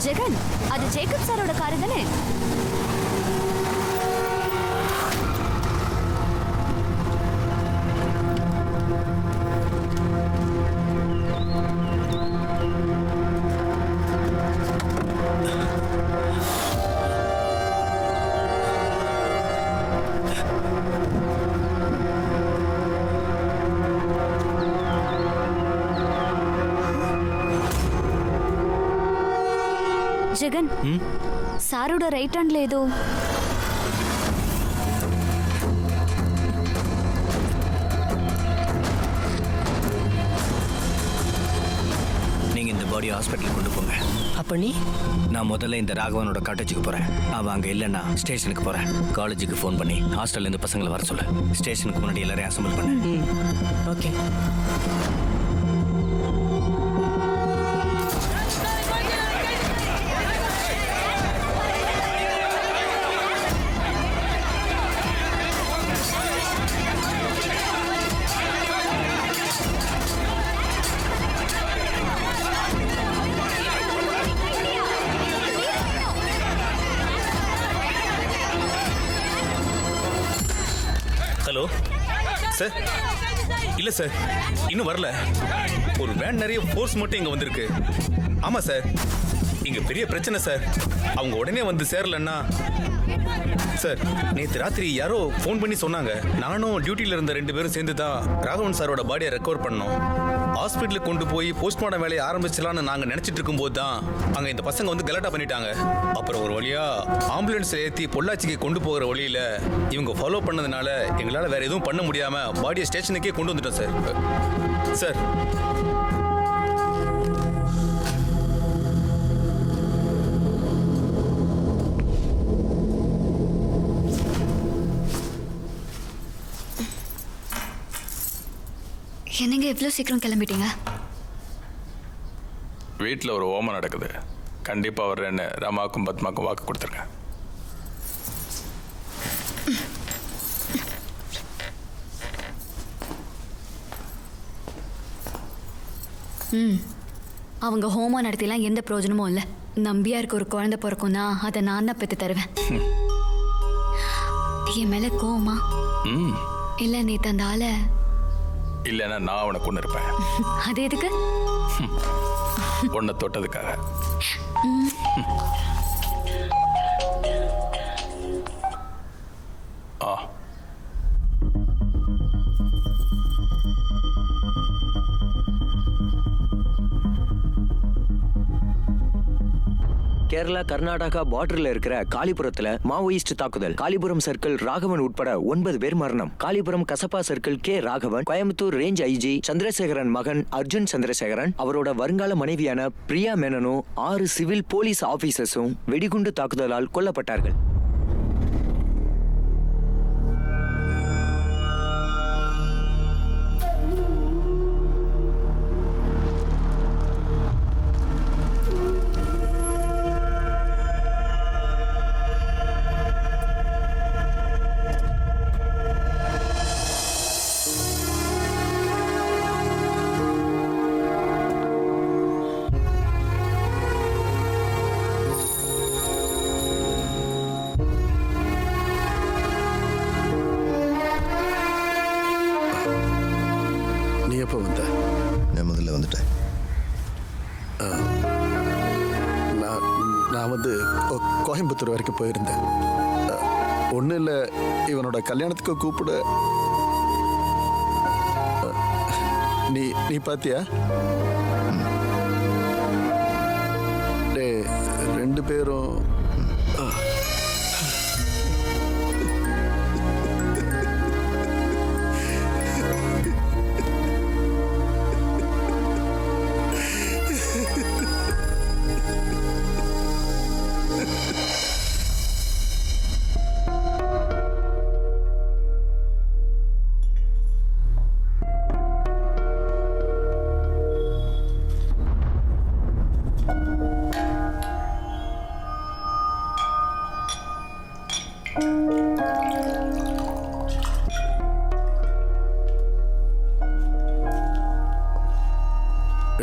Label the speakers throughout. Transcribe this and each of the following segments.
Speaker 1: ஜெகன், அது ஜேக்கப் சாரோட காரு தானே? ஜெகன், சாரோட ரைட் ஹேண்ட்ல ஏதோ
Speaker 2: நீங்க இந்த பாடி ஹாஸ்பிட்டலுக்கு கொண்டு போங்க.
Speaker 3: அப்ப நீ?
Speaker 2: நான் முதல்ல இந்த ராகவனோட காட்டேஜுக்கு போறேன். அவன் அங்க இல்லைன்னா ஸ்டேஷனுக்கு போறேன். காலேஜுக்கு ஃபோன் பண்ணி ஹாஸ்டல்ல இருந்து பசங்களை வர சொல்லு. ஸ்டேஷனுக்கு முன்னாடி எல்லாரையும் அசம்பிள் பண்ணு.
Speaker 3: ஓகே.
Speaker 4: Hello sir. இல்லை சார், இன்னும் வரல. ஒரு வேன் நிறைய ஃபோர்ஸ் மட்டும் இங்கே வந்திருக்கு. ஆமாம் சார், இங்கே பெரிய பிரச்சனை சார். அவங்க உடனே வந்து சேரலன்னா சார், நேற்று ராத்திரி யாரோ ஃபோன் பண்ணி சொன்னாங்க. நானும் டியூட்டியில் இருந்த 2 பேரும் சேர்ந்து தான் ராகவன் சாரோட பாடியை ரெக்கவர் பண்ணோம். ஹாஸ்பிட்டலுக்கு கொண்டு போய் போஸ்ட்மார்ட்டம் வேலையை ஆரம்பிச்சலான்னு நாங்கள் நினச்சிட்டு இருக்கும்போது தான் அங்கே இந்த பசங்க வந்து கலாட்டா பண்ணிட்டாங்க. அப்புறம் ஒரு வழியாக ஆம்புலன்ஸில் ஏற்றி பொள்ளாச்சிக்கு கொண்டு போகிற வழியில் இவங்க ஃபாலோ பண்ணதுனால எங்களால் வேறு எதுவும் பண்ண முடியாமல் பாடியை ஸ்டேஷனுக்கே கொண்டு வந்துட்டோம் சார். சார்,
Speaker 1: என்னங்க இவ்வளோ சீக்கிரம் கிளம்பிட்டீங்க?
Speaker 5: வீட்டில் ஒரு ஓமம் நடக்குது. கண்டிப்பாக வர்றேன்னு ராமாவுக்கும் பத்மாவுக்கும் வாக்கு கொடுத்துருக்கேன்.
Speaker 1: அவங்க ஹோமம் நடத்திலாம் எந்த பிரயோஜனமும் இல்லை. நம்பியாருக்கு ஒரு குழந்தை பிறக்கும்னா அதை நான் தான் பெற்று தருவேன். என் மேலே கோவமா? இல்லை, நேற்று அந்த ஆளை
Speaker 5: இல்லைன்னா நான் அவனை கொண்டு இருப்பேன்.
Speaker 1: அது எதுக்கு?
Speaker 5: உன்னை தொட்டதுக்காக. ஆ,
Speaker 6: கேரளா கர்நாடகா பார்டர்ல இருக்கிற காளிபுரத்துல மாவோயிஸ்ட் தாக்குதல். காளிபுரம் சர்க்கிள் ராகவன் உட்பட 9 பேர் மரணம். காளிபுரம் கசப்பா circle K Raghavan, Coimbatore range IG Chandrasekaran மகன் அர்ஜுன் சந்திரசேகரன், அவரோட வருங்கால மனைவியான பிரியா மேனனும் 6 சிவில் போலீஸ் ஆபீசர்ஸும் வெடிகுண்டு தாக்குதலால் கொல்லப்பட்டார்கள்.
Speaker 7: கோயம்புத்தூர் வரைக்கும் போயிருந்தேன். ஒன்றும் இல்லை, இவனோட கல்யாணத்துக்கு கூப்பிட. நீ பாத்தியா? டே, 2 பேரும்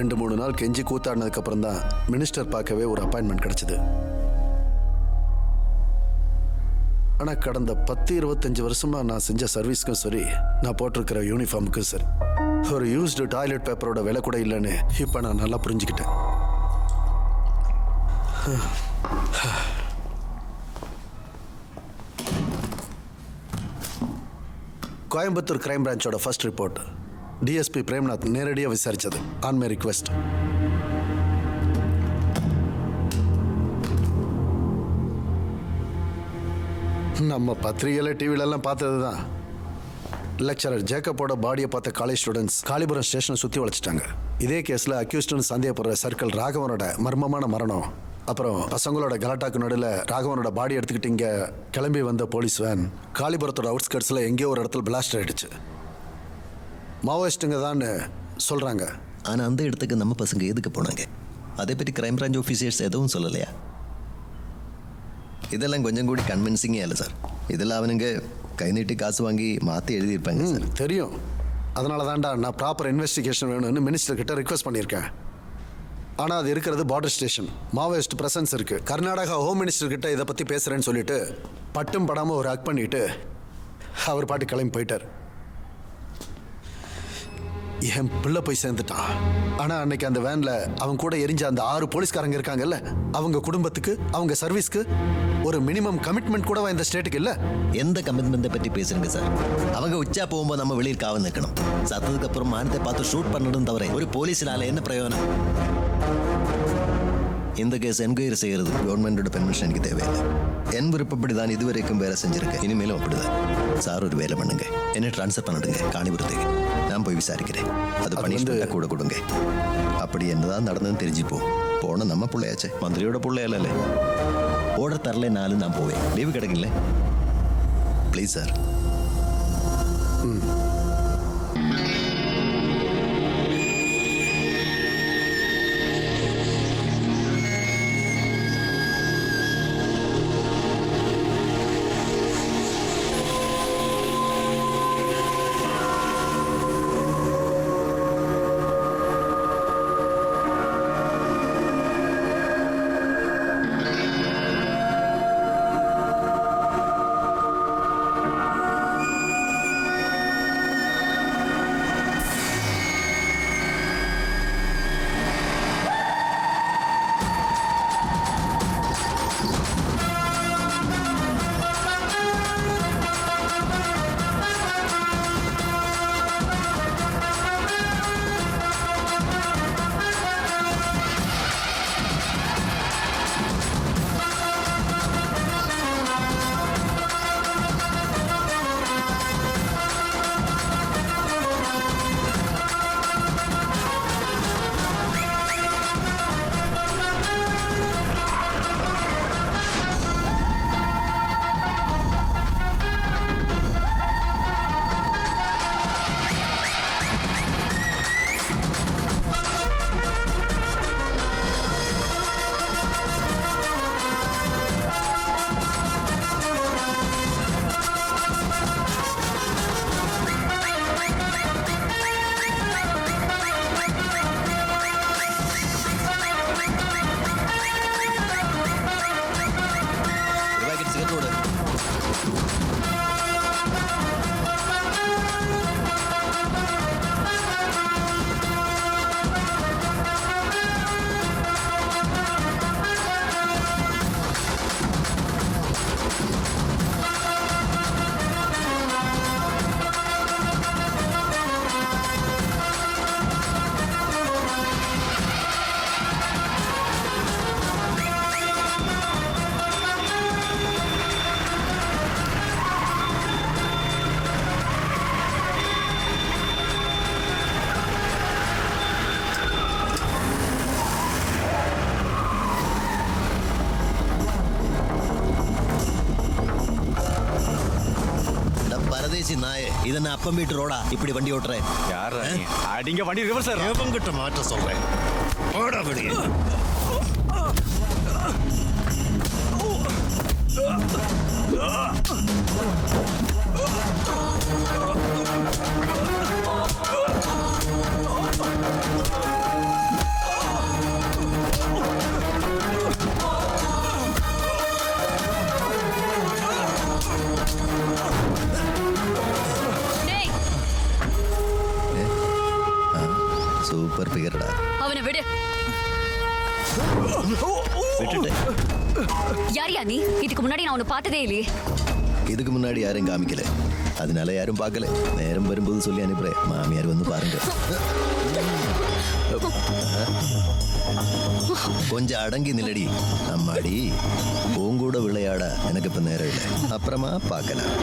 Speaker 7: 2-3 நாள் கெஞ்சி கூத்தாடினதுக்கு அப்புறம் தான் மினிஸ்டர் பார்க்கவே ஒரு அப்பாயின்மெண்ட் கிடைச்சது. ஆனா கடந்த 10-25 வருஷமா நான் செஞ்ச சர்வீஸ்க்கும் சரி, நான் போட்டிருக்கிற யூனிஃபார்முக்கும் சரி, ஒரு யூஸ்டு டாய்லெட் பேப்பரோட விலை கூட இல்லைன்னு இப்ப நான் நல்லா புரிஞ்சுக்கிட்டேன். கோயம்புத்தூர் கிரைம் பிரான்ச்சோட ஃபர்ஸ்ட் ரிப்போர்ட் டிஎஸ்பி பிரேம்நாத் நேரடியாக விசாரிச்சது ஆன் மை ரிக்வெஸ்ட். நம்ம பத்திரிகையில் டிவிலெல்லாம் பார்த்தது தான். லெக்சரர் ஜேக்கப்போட பாடியை பார்த்த காலேஜ் ஸ்டூடெண்ட்ஸ் காளிபுரம் ஸ்டேஷனை சுற்றி வளைச்சிட்டாங்க. இதே கேஸில் அக்யூஸ்டுன்னு சந்தேகப்படுற சர்க்கிள் ராகவனோட மர்மமான மரணம், அப்புறம் பசங்களோட கலாட்டாக்கு நடுவில் ராகவனோட பாடி எடுத்துக்கிட்டு இங்கே கிளம்பி வந்த போலீஸ் வேன் காளிபுரத்தோட அவுட்ஸ்கர்ட்ஸில் எங்கேயோ ஒரு இடத்துல பிளாஸ்ட் ஆகிடுச்சு. மாவோயிஸ்ட்டுங்க தான் சொல்கிறாங்க.
Speaker 3: ஆனால் அந்த இடத்துக்கு நம்ம பசங்க எதுக்கு போனாங்க? அதை பற்றி கிரைம் பிரான்ச் ஆஃபீஸர்ஸ் எதுவும் சொல்லலையா? இதெல்லாம் கொஞ்சம் கூடி கன்வின்சிங்கே இல்லை சார். இதெல்லாம் அவனுங்க கை நீட்டி காசு வாங்கி மாற்றி எழுதியிருப்பாங்க சார்.
Speaker 7: தெரியும். அதனால தான்டா நான் ப்ராப்பர் இன்வெஸ்டிகேஷன் வேணும்னு மினிஸ்டர் கிட்ட ரிக்வெஸ்ட் பண்ணியிருக்கேன். ஆனால் அது இருக்கிறது பார்டர் ஸ்டேஷன், மாவோயிஸ்ட் பிரசன்ஸ் இருக்கு. கர்நாடகா ஹோம் மினிஸ்டர் கிட்ட இதை பற்றி பேசுகிறேன்னு சொல்லிட்டு பட்டும் படாமல் ஒரு ஹக் பண்ணிட்டு அவர் பாட்டு கிளம்பி போயிட்டார். என் பிள்ளை போய் சேர்ந்துட்டான். ஆனால் அன்னைக்கு அந்த வேனில் அவன் கூட எரிஞ்ச அந்த 6 போலீஸ்காரங்க இருக்காங்கல்ல, அவங்க குடும்பத்துக்கு அவங்க சர்வீஸ்க்கு ஒரு மினிமம் கமிட்மெண்ட் கூட இந்த ஸ்டேட்டுக்கு இல்லை.
Speaker 3: எந்த கமிட்மெண்ட்டை பற்றி பேசுறீங்க சார்? அவங்க உச்சா போகும்போது நம்ம வெளியில் காவல் நிற்கணும். சத்ததுக்கு அப்புறம் மானத்தை பார்த்து ஷூட் பண்ணணும் தவிர ஒரு போலீஸினால என்ன பிரயோஜனம்? இந்த கேஸ் என்கொயரி செய்கிறது கவர்மெண்டோட பெர்மிஷன் எனக்கு தேவையில்லை. என் விருப்பப்படி தான் இதுவரைக்கும் வேலை செஞ்சிருக்கேன், இனிமேலும் அப்படிதான். சார் ஒரு வேலை பண்ணுங்க, என்ன ட்ரான்ஸ்ஃபர் பண்ணிடுங்க காணிபுரத்துக்கு. நான் போய் விசாரிக்கிறேன். அது பனிஷ்மெண்ட்டாக கூட கொடுங்க. அப்படி என்னதான் நடந்ததுன்னு தெரிஞ்சுப்போம். போன நம்ம பிள்ளையாச்சே, மந்திரியோட பிள்ளையല്ലേ. ஓர்டர் தரலைனாலும் நான் போவேன். லீவு கிடைக்கல ப்ளீஸ் சார். நாயே, இதை நான் அப்ப மீட்டர் ரோடா இப்படி வண்டி ஓட்டுறேன்.
Speaker 5: யாரா நீ? அடிங்க வண்டி ரிவர்ஸ் சார்.
Speaker 3: எவங்கிட்ட மாற்ற சொல்றேன். ஓடா வெளியே. சூப்பர் பிகர்டா.
Speaker 1: அவனை விடு.
Speaker 3: விட்டுட்டேன்.
Speaker 1: யாரியா நீ? இதுக்கு முன்னாடி நான் உன்னை பார்த்ததே இல்லையே.
Speaker 3: இதுக்கு முன்னாடி யாரும் காமிக்கல, அதனால யாரும் பார்க்கல. நேரம் வரும்போது சொல்லி அனுப்புறேன். மாமியார் வந்து பாருங்க. கொஞ்சம் அடங்கி நிலடி அம்மாடி. உங்கூட விளையாட எனக்கு இப்ப நேரம் இல்லை, அப்புறமா பார்க்கலாம்.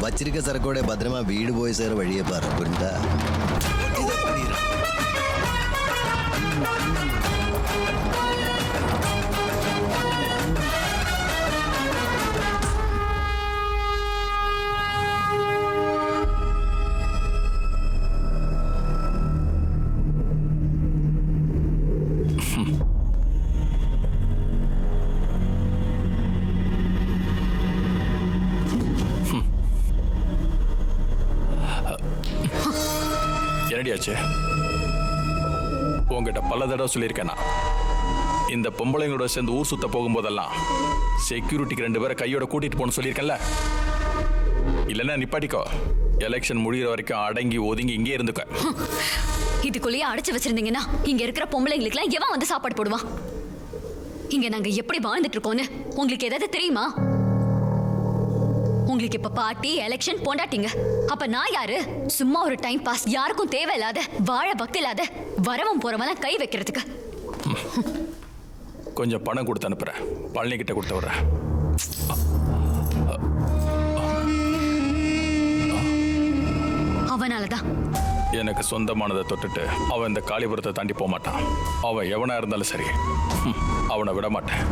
Speaker 3: வச்சிருக்க சரக்கோட பத்திரமா வீடு போய் சேர வழியை பாரு. புரிந்தா?
Speaker 5: என்னடியாச்சு? உங்ககிட்ட பல தடவை சொல்லியிருக்கேனா, இந்த பொம்பளைங்களோட சேர்ந்து ஊர் சுத்த போகும்போதெல்லாம் செக்யூரிட்டிக்கு 2 பேரை கையோட கூட்டிட்டு போகணும்னு சொல்லியிருக்கேன்ல. இல்லைன்னா நிப்பாட்டிக்கோ. எலெக்ஷன் முடிகிற வரைக்கும் அடங்கி ஒதுங்கி இங்கே இருந்துக்க.
Speaker 1: இதுக்குள்ளேயே அடைச்சு வச்சிருந்தீங்கன்னா இங்க இருக்கிற பொம்பளைங்களுக்குலாம் எவன் வந்து சாப்பாடு போடுவான்? இங்க நாங்க எப்படி வாழ்ந்துட்டு இருக்கோம்னு உங்களுக்கு ஏதாவது தெரியுமா? உங்களுக்கு இப்ப பார்ட்டி, எலெக்ஷன், பொண்டாட்டிங்க. அப்ப நான் யாரு? சும்மா ஒரு டைம் பாஸ், யாருக்கும் தேவையில்லாத, வாழ பக்தி இல்லாத, வரவும் போறவெல்லாம் கை வைக்கிறதுக்கு.
Speaker 5: கொஞ்சம் பணம் கொடுத்து அனுப்புறேன். பழனி கிட்ட கொடுத்து விடுறேன்.
Speaker 1: அவனாலதான்
Speaker 5: எனக்கு சொந்தமானதை தொட்டுட்டு அவன் இந்த காளிபுரத்தை தாண்டி போக மாட்டான். அவன் எவனா இருந்தாலும் சரி, அவனை விட மாட்டேன்.